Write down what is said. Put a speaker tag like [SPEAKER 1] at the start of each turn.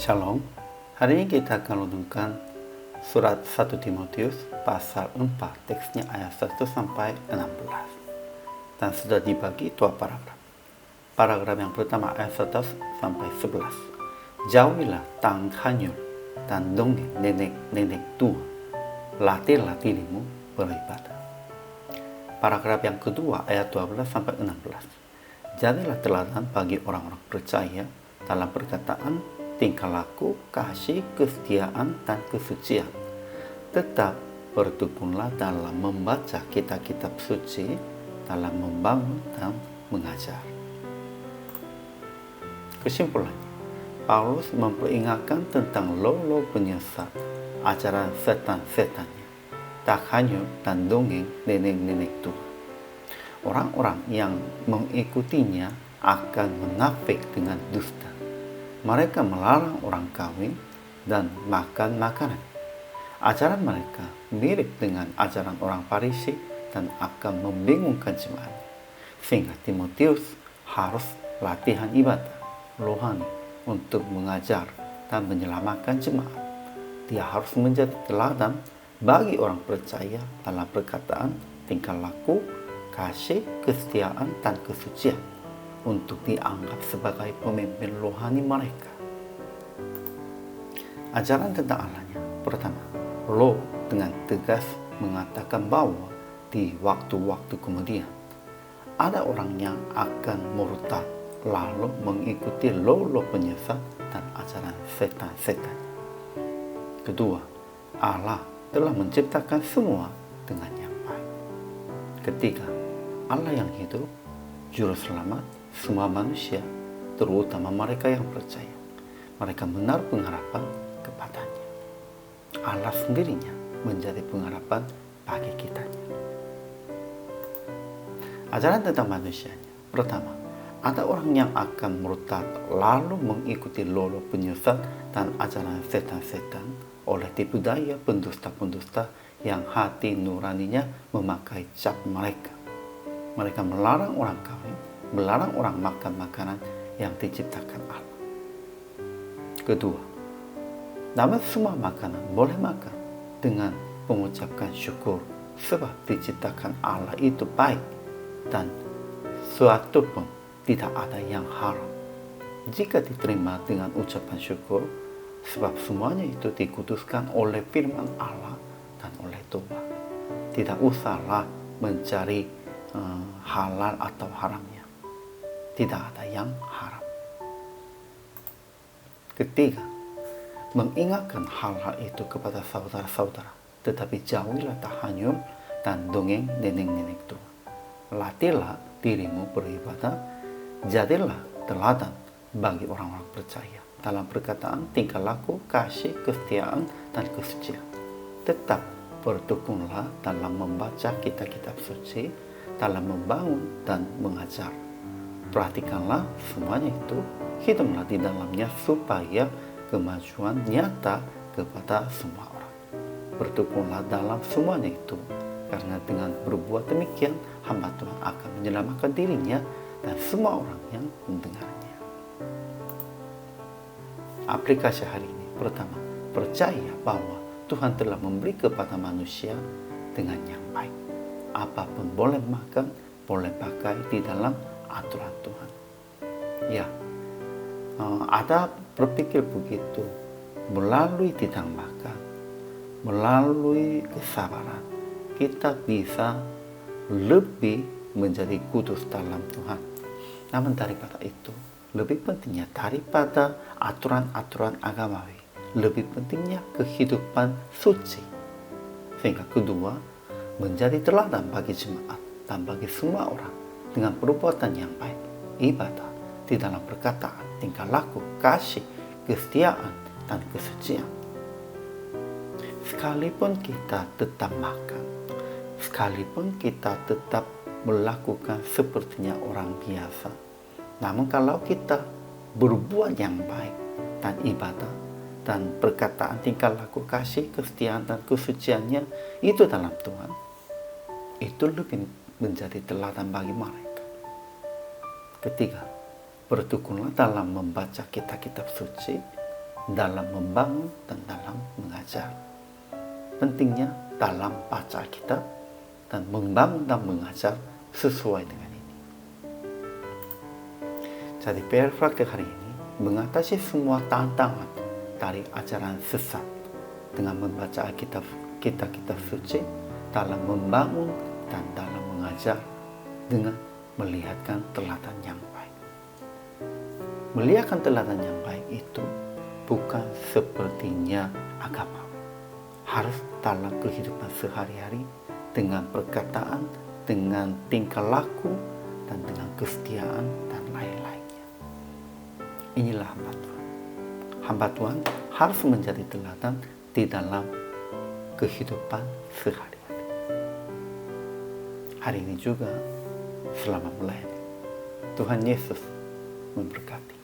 [SPEAKER 1] Shalom, hari ini kita akan renungkan surat 1 Timotius pasal 4, teksnya ayat 1 sampai 16. Dan sudah dibagi dua paragraf. Paragraf yang pertama ayat 1 sampai 11. Jauhilah tang hanyut dan dongeng nenek tua. Latihlah dirimu beribadah. Paragraf yang kedua ayat 12 sampai 16. Jadilah teladan bagi orang-orang percaya dalam perkataan, tingkah laku, kasih, kesetiaan, dan kesucian. Tetap bertekunlah dalam membaca kitab-kitab suci, dalam membangun dan mengajar. Kesimpulannya, Paulus memperingatkan tentang lolo penyesat, ajaran setan-setannya, takhayul dan dongeng nenek-nenek tua. Orang-orang yang mengikutinya akan munafik dengan dusta. Mereka melarang orang kawin dan makan makanan. Ajaran mereka mirip dengan ajaran orang Farisi dan akan membingungkan jemaat. Sehingga Timotius harus latihan ibadah rohani untuk mengajar dan menyelamatkan jemaat. Dia harus menjadi teladan bagi orang percaya dalam perkataan, tingkah laku, kasih, kesetiaan, dan kesucian, untuk dianggap sebagai pemimpin rohani mereka. Ajaran tentang Allahnya. Pertama, Lo dengan tegas mengatakan bahwa di waktu-waktu kemudian ada orang yang akan murtad lalu mengikuti lolo penyesat dan ajaran setan-setan. Kedua, Allah telah menciptakan semua dengan yang baik. Ketiga, Allah yang hidup, juru selamat semua manusia, terutama mereka yang percaya. Mereka menaruh pengharapan kepadanya. Allah sendirinya menjadi pengharapan bagi kitanya. Ajaran tentang manusianya. Pertama, ada orang yang akan murtad lalu mengikuti lolo penyesat dan ajaran setan-setan oleh tipu daya pendusta-pendusta yang hati nuraninya memakai cap mereka. Mereka melarang orang kawin, melarang orang makan makanan yang diciptakan Allah. Kedua, namun semua makanan boleh makan dengan mengucapkan syukur sebab diciptakan Allah itu baik dan suatu pun tidak ada yang haram jika diterima dengan ucapan syukur, sebab semuanya itu dikuduskan oleh firman Allah dan oleh Tuhan. Tidak usahlah mencari halal atau haramnya. Tidak ada yang haram. Ketiga, mengingatkan hal-hal itu kepada saudara-saudara, tetapi jauhilah tahayul dan dongeng nenek-nenek tua. Latihlah dirimu beribadah, jadilah teladan bagi orang-orang percaya dalam perkataan, tingkah laku, kasih, kesetiaan, dan kesucian. Tetap bertekunlah dalam membaca kitab-kitab suci, dalam membangun dan mengajar. Perhatikanlah semuanya itu, hiduplah di dalamnya supaya kemajuan nyata kepada semua orang. Bertekunlah dalam semuanya itu, karena dengan berbuat demikian, hamba Tuhan akan menyelamatkan dirinya dan semua orang yang mendengarnya. Aplikasi hari ini. Pertama, percaya bahwa Tuhan telah memberi kepada manusia dengan yang baik. Apapun boleh makan, boleh pakai di dalam aturan Tuhan. Ya, ada berpikir begitu, melalui tidak makan, melalui kesabaran, kita bisa lebih menjadi kudus dalam Tuhan. Namun daripada itu, lebih pentingnya daripada aturan-aturan agamawi, lebih pentingnya kehidupan suci. Sehingga kedua, menjadi teladan bagi jemaat dan bagi semua orang dengan perbuatan yang baik, ibadah di dalam perkataan, tingkah laku, kasih, kesetiaan, dan kesucian. Sekalipun kita tetap makan, sekalipun kita tetap melakukan sepertinya orang biasa, namun kalau kita berbuat yang baik dan ibadah dan perkataan, tingkah laku, kasih, kesetiaan, dan kesuciannya itu dalam Tuhan, itu lebih menjadi teladan bagi mereka. Ketiga, bertekunlah dalam membaca kitab-kitab suci, dalam membangun dan dalam mengajar. Pentingnya dalam baca Alkitab dan membangun dan mengajar sesuai dengan ini. Jadi PR praktik hari ini mengatasi semua tantangan dari ajaran sesat dengan membaca Alkitab kitab suci dalam membangun dan dalam mengajar dengan melihatkan teladan yang baik. Melihatkan teladan yang baik itu bukan sepertinya agama. Harus dalam kehidupan sehari-hari dengan perkataan, dengan tingkah laku, dan dengan kesetiaan dan lain-lainnya. Inilah hamba Tuhan. Hamba Tuhan harus menjadi teladan di dalam kehidupan sehari-hari. Hari ini juga selamat melayani. Tuhan Yesus memberkati.